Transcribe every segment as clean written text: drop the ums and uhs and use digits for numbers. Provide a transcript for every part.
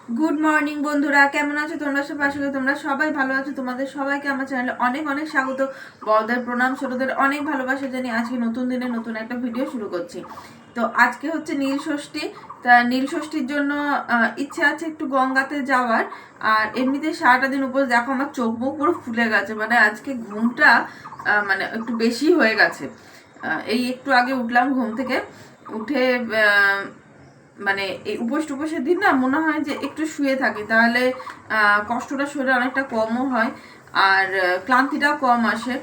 Good morning বন্ধুরা, কেমন আছো তোমরা সব? আশা করি তোমরা সবাই ভালো আছো। তোমাদের সবাইকে আমার চ্যানেলে অনেক অনেক স্বাগত। বড়দের প্রণাম, ছোটদের অনেক ভালোবাসা জানিয়ে আজকে নতুন দিনে নতুন একটা ভিডিও শুরু করছি। তো আজকে হচ্ছে নীল ষষ্ঠী। তা নীল ষষ্ঠীর জন্য ইচ্ছে আছে একটু গঙ্গাতে যাওয়ার। আর এমনিতে সারাটা দিন উপর দেখো আমার চোখ মুখ পুরো ফুলে গেছে, মানে আজকে ঘুমটা মানে একটু বেশি হয়ে গেছে। এই একটু আগে উঠলাম ঘুম থেকে, উঠে মানে এই উপোস টুপোসের দিন না মনে হয় যে একটু শুয়ে থাকি, তাহলে কষ্টটা শরীরে অনেকটা কমও হয় আর ক্লান্তিটাও কম আসে।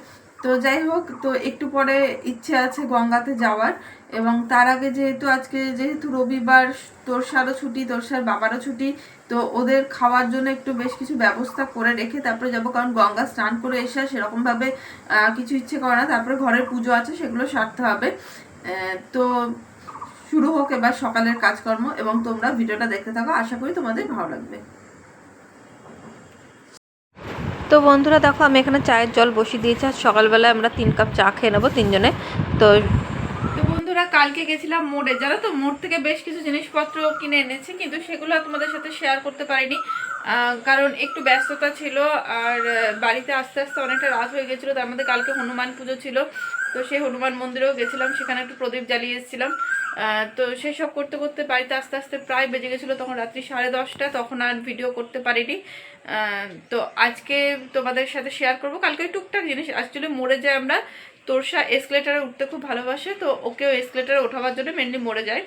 তো যাই হোক, তো একটু পরে ইচ্ছে আছে গঙ্গাতে যাওয়ার। এবং তার আগে যেহেতু রবিবার, তোরসারও ছুটি, তোরসার বাবারও ছুটি, তো ওদের খাওয়ার জন্য একটু বেশ কিছু ব্যবস্থা করে রেখে তারপরে যাবো। কারণ গঙ্গা স্নান করে এসে সেরকমভাবে কিছু ইচ্ছে করে না, তারপরে ঘরের পুজো আছে সেগুলো সারতে হবে। তো শুরু হোক এবার সকালের কাজকর্ম, এবং তোমরা ভিডিওটা দেখতে থাকো, আশা করি তোমাদের ভালো লাগবে। তো বন্ধুরা দেখো, আমি এখানে চায়ের জল বসিয়ে দিয়েছি। আর সকালবেলায় আমরা 3 কাপ চা খেয়ে নেবো তিনজনে। তো তো বন্ধুরা, কালকে গেছিলাম মোড়ে, জানো তো, মোড় থেকে বেশ কিছু জিনিসপত্র কিনে এনেছি, কিন্তু সেগুলো তোমাদের সাথে শেয়ার করতে পারিনি কারণ একটু ব্যস্ততা ছিল। আর বাড়িতে আস্তে আস্তে অনেকটা রাত হয়ে গেছিলো। তার মধ্যে কালকে হনুমান পুজো ছিল, তো সেই হনুমান মন্দিরেও গেছিলাম, সেখানে একটু প্রদীপ জ্বালিয়ে এসেছিলাম। তো সেসব করতে করতে বাড়িতে আস্তে আস্তে প্রায় বেজে গেছিলো, তখন রাত্রি 10:30, তখন আর ভিডিও করতে পারিনি। তো আজকে তোমাদের সাথে শেয়ার করব কালকে টুকটাক জিনিস। অ্যাকচুয়ালি মোড়ে যাই আমরা, তোরসা এসকেলেটারে উঠতে খুব ভালোবাসে, তো ওকেও এসকেলেটারে ওঠাবার জন্য মেনলি মোড়ে যায়।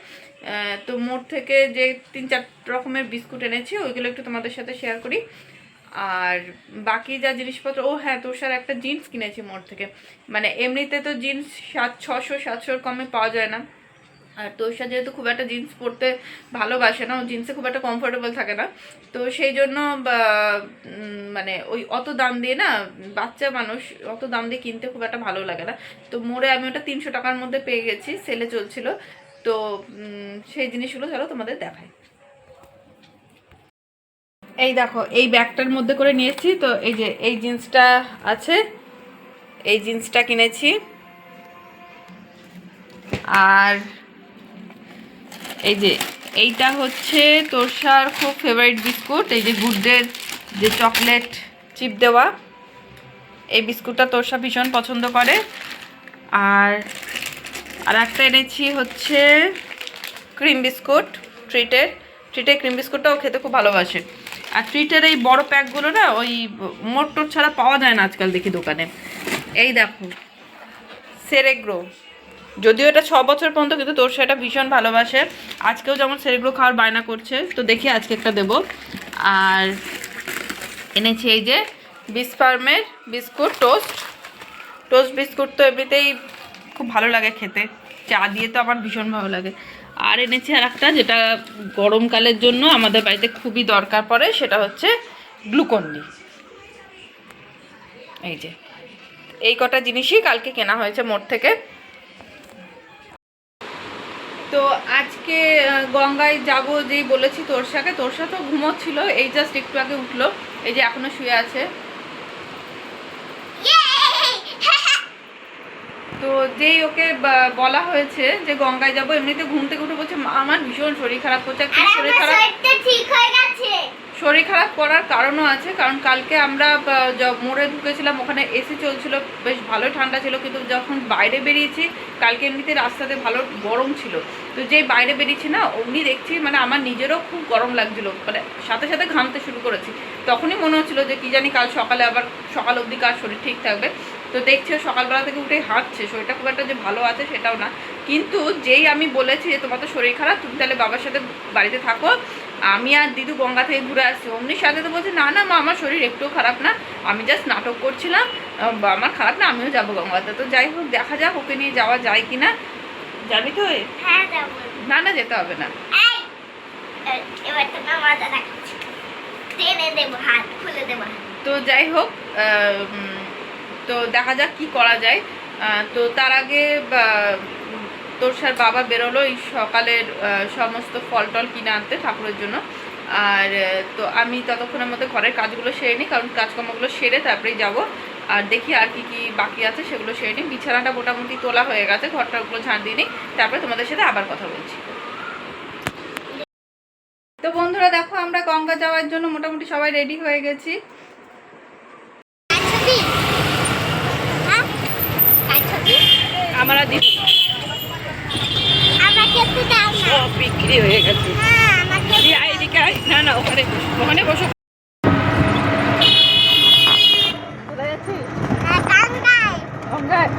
তো মোড় থেকে যে 3-4 রকমের বিস্কুট এনেছি, ওইগুলো একটু তোমাদের সাথে শেয়ার করি। আর বাকি যা জিনিসপত্র, ও হ্যাঁ, তোরসার একটা জিন্স কিনেছি মোড় থেকে। মানে এমনিতে তো জিন্স 600-700-700 কমে পাওয়া যায় না। আর তোষা যেহেতু খুব একটা জিন্স পরতে ভালোবাসে না, ও জিন্সে খুব একটা কমফোর্টেবল থাকে না, তো সেই জন্য মানে ওই অত দাম দিয়ে না, বাচ্চা মানুষ অত দাম দিয়ে কিনতে খুব একটা ভালো লাগে না। তো মোড়ে আমি ওটা 300 টাকার মধ্যে পেয়ে গেছি, সেলে চলছিল। তো সেই জিনিসগুলো চলো তোমাদের দেখাই। এই দেখো, এই ব্যাগটার মধ্যে করে নিয়েছি। তো এই যে এই জিন্সটা আছে, এই জিন্সটা কিনেছি। আর এই যে এইটা হচ্ছে তোরসার খুব ফেভারিট বিস্কুট, এই যে গুডডের যে চকলেট চিপ দেওয়া, এই বিস্কুটটা তোরসা ভীষণ পছন্দ করে। আর আর একটা এনেছি হচ্ছে ক্রিম বিস্কুট, ট্রিটের ক্রিম বিস্কুটটাও খেতে খুব ভালোবাসে। আর ট্রিটের এই বড় প্যাকগুলো না ওই মোট টোট ছাড়া পাওয়া যায় না আজকাল দেখি দোকানে। এই দেখো, সেরেগ্রো, যদিও এটা 6 বছর পর্যন্ত, কিন্তু তোর সেটা ভীষণ ভালোবাসে। আজকেও যেমন সেরেগ্রো খাওয়ার বায়না করছে, তো দেখি আজকে একটা দেবো। আর এনেছি এই যে বিসফার্মের বিস্কুট, টোস্ট বিস্কুট তো এমনিতেই খুব ভালো লাগে খেতে, চা দিয়ে তো আমার ভীষণ ভালো লাগে। আর এনেছি আর একটা, যেটা গরমকালের জন্য আমাদের বাড়িতে খুবই দরকার পড়ে, সেটা হচ্ছে গ্লুকন্ডি। এই যে এই কটা জিনিসই কালকে কেনা হয়েছে মোড় থেকে। তো আজকে গঙ্গায় যাব যেই বলেছি তোরসা তো ঘুমোচ্ছিল, এই জাস্ট একটু আগে উঠলো, এই যে এখনো শুয়ে আছে। তো যেই ওকে বলা হয়েছে যে গঙ্গায় যাব, এমনিতে ঘুম থেকে উঠে বলছে মা আমার ভীষণ শরীর খারাপ করছে। শরীর খারাপ করার কারণও আছে, কারণ কালকে আমরা মোড়ে ঢুকেছিলাম, ওখানে এসি চলছিল, বেশ ভালোই ঠান্ডা ছিল, কিন্তু যখন বাইরে বেরিয়েছি, কালকে এমনিতে রাস্তাতে ভালো গরম ছিল, তো যেই বাইরে বেরিয়েছি না, অমনি দেখছি মানে আমার নিজেরও খুব গরম লাগছিল, মানে সাথে সাথে ঘামতে শুরু করেছি। তখনই মনে হচ্ছিলো যে কি জানি কাল সকালে আবার সকাল অবধি কার শরীর ঠিক থাকবে। তো দেখছি সকালবেলা থেকে উঠে হাঁটছে, শরীরটা খুব একটা যে ভালো আছে সেটাও না। কিন্তু যেই আমি বলেছি যে তোমার তো শরীর খারাপ, তুমি তাহলে বাবার সাথে বাড়িতে থাকো, আমি আর দিদু গঙ্গা থেকে ঘুরে আসছি, অমনি সাথে তো বলছে না না মা, আমার শরীর একটুও খারাপ না, আমি জাস্ট নাটক করছিলাম, আমার খারাপ না, আমিও যাবো গঙ্গাতে। তো যাই হোক, দেখা যাক ওকে নিয়ে যাওয়া যায় কিনা। যাবি তো? হ্যাঁ, না না, যেতে হবে না। তো যাই হোক, তো দেখা যাক কি করা যায়। তো তার আগে তোরসার বাবা বেরোলো এই সকালের সমস্ত ফল টল কিনে আনতে ঠাকুরের জন্য। আর তো আমি ততক্ষণের মধ্যে ঘরের কাজগুলো সেরে নিই, কারণ কাজকর্মগুলো সেরে তারপরেই যাব। আর দেখি আর কি কি বাকি আছে সেগুলো সেরে নিই। বিছানাটা মোটামুটি তোলা হয়ে গেছে, ঘরটাগুলো ঝাঁট দিয়ে নিই, তারপরে তোমাদের সাথে আবার কথা বলছি। তো বন্ধুরা দেখো আমরা গঙ্গা যাওয়ার জন্য মোটামুটি সবাই রেডি হয়ে গেছি। আমরা সব বিক্রি হয়ে গেছে। না না ওখানে ওখানে বসো। গঙ্গায়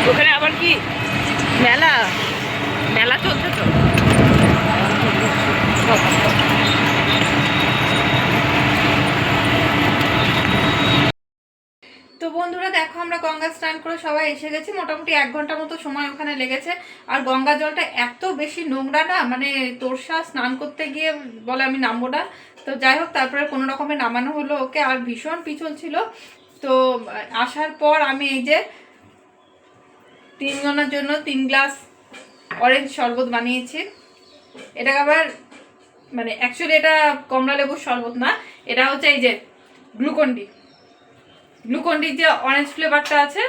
ওখানে আবার কি মেলা মেলা চলছে তো। তো বন্ধুরা দেখো আমরা গঙ্গা স্নান করে সবাই এসে গেছি, মোটামুটি 1 ঘন্টা মতো সময় ওখানে লেগেছে। আর গঙ্গা জলটা এত বেশি নোংরা না, মানে তোরসা স্নান করতে গিয়ে বলে আমি নামবো না। তো যাই হোক তারপরে কোনো রকমে নামানো হলো ওকে। আর ভীষণ পিছল ছিল। তো আসার পর আমি এই যে 3 জনের জন্য 3 গ্লাস অরেঞ্জ শরবত বানিয়েছি। এটাকে আবার মানে অ্যাকচুয়ালি এটা কমলা লেবুর শরবত না, এটা হচ্ছে এই যে গ্লুকন্ডির যে অরেঞ্জ ফ্লেভারটা আছে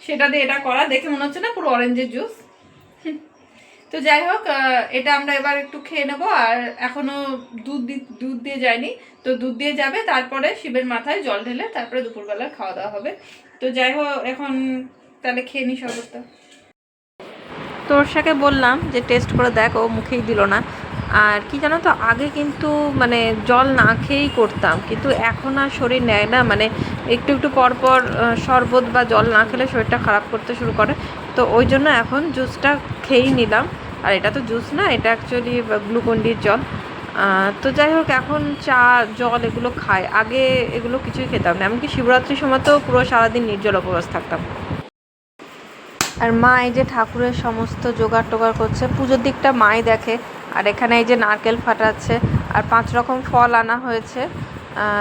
সেটা দিয়ে এটা করা। দেখে মনে হচ্ছে না পুরো অরেঞ্জের জুস। তো যাই হোক এটা আমরা এবার একটু খেয়ে নেবো। আর এখনো দুধ দিয়ে যায়নি, তো দুধ দিয়ে যাবে, তারপরে শিবের মাথায় জল ঢেলে তারপরে দুপুরবেলা খাওয়া দাওয়া হবে। তো যাই হোক এখন তাহলে খেয়ে নি শরবতটা। তোরসাকে বললাম যে টেস্ট করে দেখ, ও মুখেই দিল না। আর কি জানো তো, আগে কিন্তু মানে জল না খেয়েই করতাম, কিন্তু এখন আর শরীর নেয় না, মানে একটু একটু পরপর শরবত বা জল না খেলে শরীরটা খারাপ করতে শুরু করে। তো ওই জন্য এখন জুসটা খেয়েই নিলাম। আর এটা তো জুস না, এটা অ্যাকচুয়ালি গ্লুকন্ডির জল। তো যাই হোক এখন চা জল এগুলো খাই, আগে এগুলো কিছুই খেতাম না। এমনকি শিবরাত্রির সময় তো পুরো সারাদিন নির্জল উপবাস থাকতাম। আর মা এই যে ঠাকুরের সমস্ত জোগাড় টোগাড় করছে, পুজোর দিকটা মাই দেখে। আর এখানে এই যে নারকেল ফাটাচ্ছে আর 5 রকম ফল আনা হয়েছে।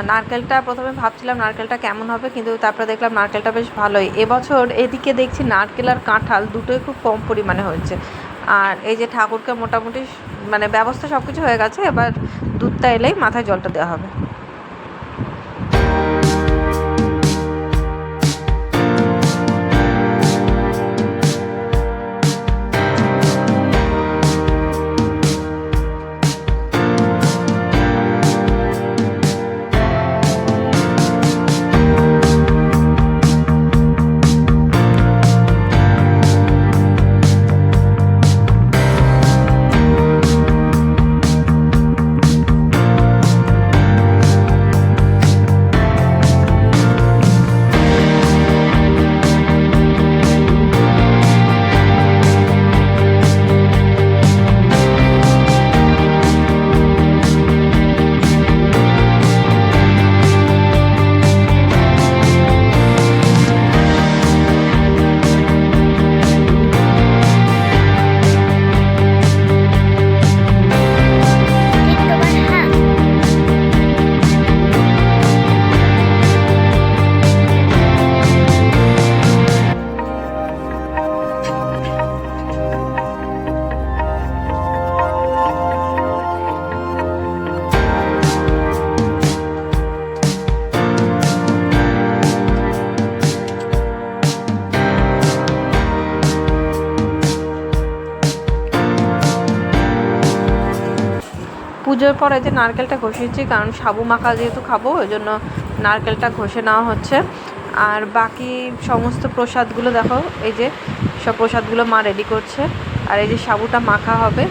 নারকেলটা প্রথমে ভাবছিলাম নারকেলটা কেমন হবে, কিন্তু তারপরে দেখলাম নারকেলটা বেশ ভালোই। এবছর এদিকে দেখছি নারকেল আর কাঁঠাল দুটোই খুব কম পরিমাণে হয়েছে। আর এই যে ঠাকুরকে মোটামুটি মানে ব্যবস্থা সব কিছু হয়ে গেছে, এবার দুধটা এলেই মাথায় জলটা দেওয়া হবে। পুজোর পরে যে নারকেলটা ঘষেছি, কারণ সাবু মাখা যেহেতু খাবো ওই জন্য নারকেলটা ঘষে নেওয়া হচ্ছে। আর বাকি সমস্ত প্রসাদগুলো দেখো, এই যে সব প্রসাদগুলো মা রেডি করছে। আর এই যে সাবুটা মাখা হবে।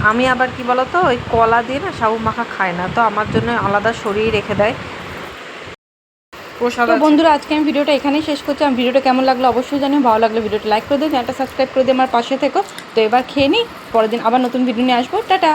আমি আবার কি বলতো, ওই কলা দিয়ে না সাবু মাখা খায় না, তো আমার জন্য আলাদা সরিয়ে রেখে দেয় প্রসাদ। তো বন্ধুরা আজকে আমি ভিডিওটা এখানেই শেষ করছি। আমার ভিডিওটা কেমন লাগলো অবশ্যই জানিও, ভালো লাগলে ভিডিওটা লাইক করে দিও, চ্যানেলটা সাবস্ক্রাইব করে দিয়ে আমার পাশে থেকো। তো এবার খেয়ে নিই, পরের দিন আবার নতুন ভিডিও নিয়ে আসবো। টাটা।